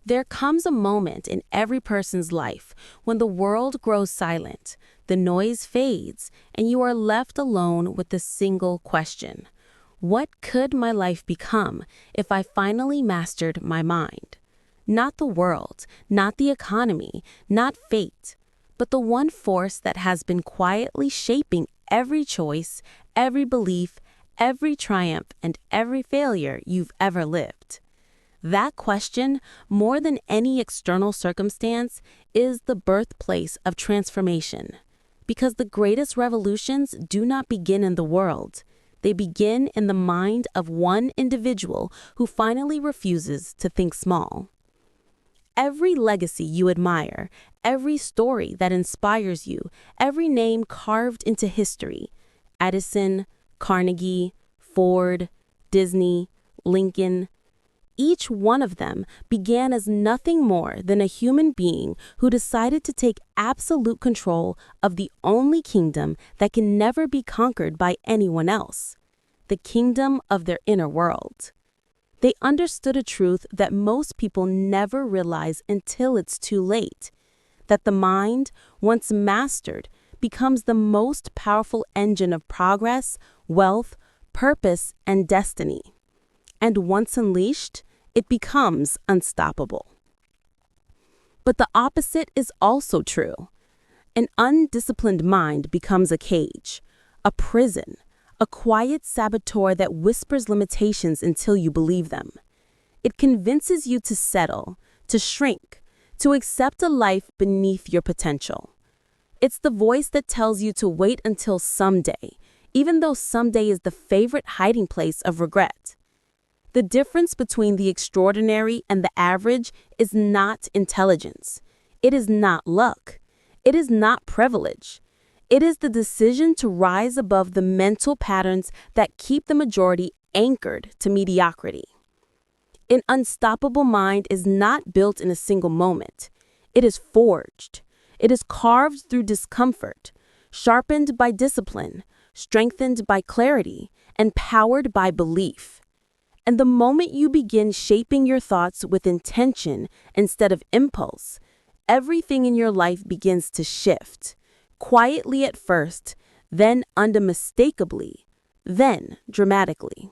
There comes a moment in every person's life when the world grows silent, the noise fades, and you are left alone with a single question. What could my life become if I finally mastered my mind? Not the world, not the economy, not fate, but the one force that has been quietly shaping every choice, every belief, every triumph, and every failure you've ever lived. That question, more than any external circumstance, is the birthplace of transformation. Because the greatest revolutions do not begin in the world. They begin in the mind of one individual who finally refuses to think small. Every legacy you admire, every story that inspires you, every name carved into history, Edison, Carnegie, Ford, Disney, Lincoln, each one of them began as nothing more than a human being who decided to take absolute control of the only kingdom that can never be conquered by anyone else, the kingdom of their inner world. They understood a truth that most people never realize until it's too late, that the mind, once mastered, becomes the most powerful engine of progress, wealth, purpose, and destiny. And once unleashed, it becomes unstoppable. But the opposite is also true. An undisciplined mind becomes a cage, a prison, a quiet saboteur that whispers limitations until you believe them. It convinces you to settle, to shrink, to accept a life beneath your potential. It's the voice that tells you to wait until someday, even though someday is the favorite hiding place of regret. The difference between the extraordinary and the average is not intelligence. It is not luck. It is not privilege. It is the decision to rise above the mental patterns that keep the majority anchored to mediocrity. An unstoppable mind is not built in a single moment. It is forged. It is carved through discomfort, sharpened by discipline, strengthened by clarity, and powered by belief. And the moment you begin shaping your thoughts with intention instead of impulse, everything in your life begins to shift, quietly at first, then unmistakably, then dramatically.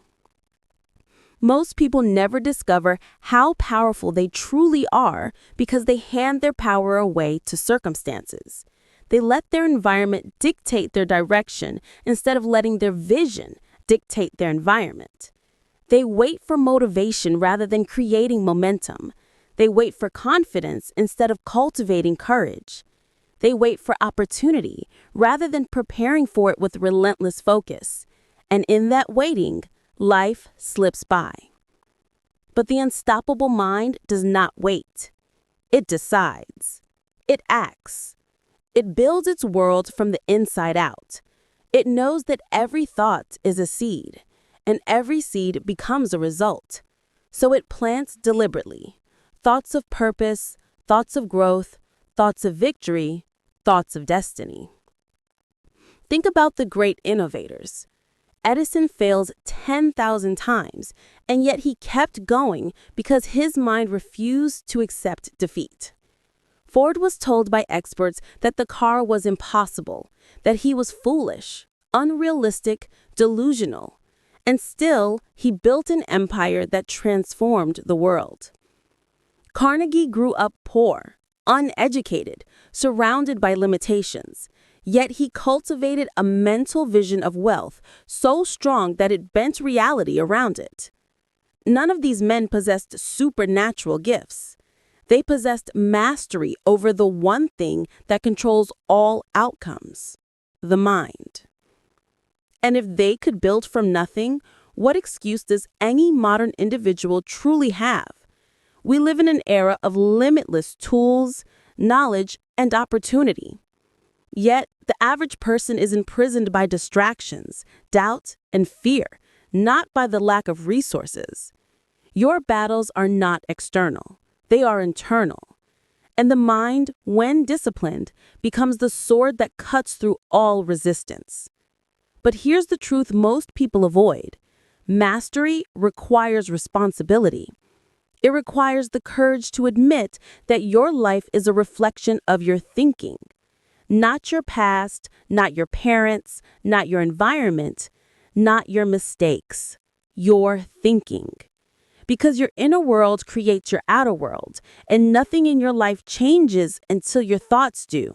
Most people never discover how powerful they truly are because they hand their power away to circumstances. They let their environment dictate their direction instead of letting their vision dictate their environment. They wait for motivation rather than creating momentum. They wait for confidence instead of cultivating courage. They wait for opportunity rather than preparing for it with relentless focus. And in that waiting, life slips by. But the unstoppable mind does not wait. It decides. It acts. It builds its world from the inside out. It knows that every thought is a seed, and every seed becomes a result. So it plants deliberately. Thoughts of purpose, thoughts of growth, thoughts of victory, thoughts of destiny. Think about the great innovators. Edison failed 10,000 times, and yet he kept going because his mind refused to accept defeat. Ford was told by experts that the car was impossible, that he was foolish, unrealistic, delusional. And still, he built an empire that transformed the world. Carnegie grew up poor, uneducated, surrounded by limitations, yet he cultivated a mental vision of wealth so strong that it bent reality around it. None of these men possessed supernatural gifts. They possessed mastery over the one thing that controls all outcomes, the mind. And if they could build from nothing, what excuse does any modern individual truly have? We live in an era of limitless tools, knowledge, and opportunity. Yet, the average person is imprisoned by distractions, doubt, and fear, not by the lack of resources. Your battles are not external. They are internal. And the mind, when disciplined, becomes the sword that cuts through all resistance. But here's the truth most people avoid. Mastery requires responsibility. It requires the courage to admit that your life is a reflection of your thinking, not your past, not your parents, not your environment, not your mistakes, your thinking. Because your inner world creates your outer world, and nothing in your life changes until your thoughts do.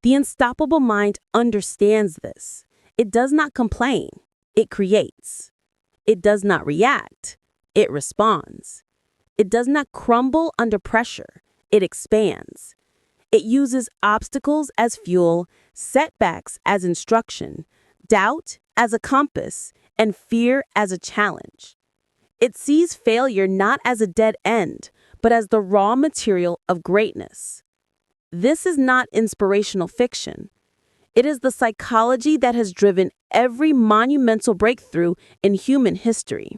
The unstoppable mind understands this. It does not complain, it creates. It does not react, it responds. It does not crumble under pressure, it expands. It uses obstacles as fuel, setbacks as instruction, doubt as a compass, and fear as a challenge. It sees failure not as a dead end, but as the raw material of greatness. This is not inspirational fiction. It is the psychology that has driven every monumental breakthrough in human history.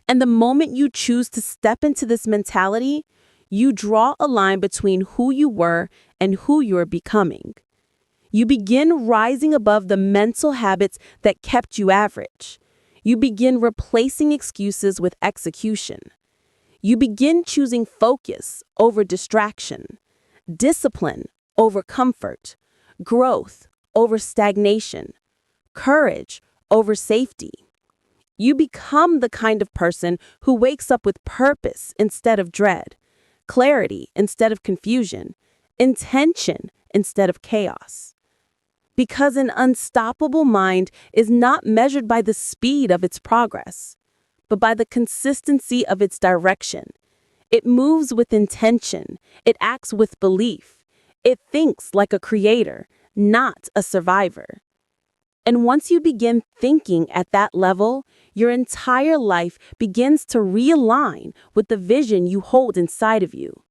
And the moment you choose to step into this mentality, you draw a line between who you were and who you are becoming. You begin rising above the mental habits that kept you average. You begin replacing excuses with execution. You begin choosing focus over distraction, discipline over comfort, growth over stagnation, courage over safety. You become the kind of person who wakes up with purpose instead of dread, clarity instead of confusion, intention instead of chaos. Because an unstoppable mind is not measured by the speed of its progress, but by the consistency of its direction. It moves with intention. It acts with belief. It thinks like a creator, not a survivor. And once you begin thinking at that level, your entire life begins to realign with the vision you hold inside of you.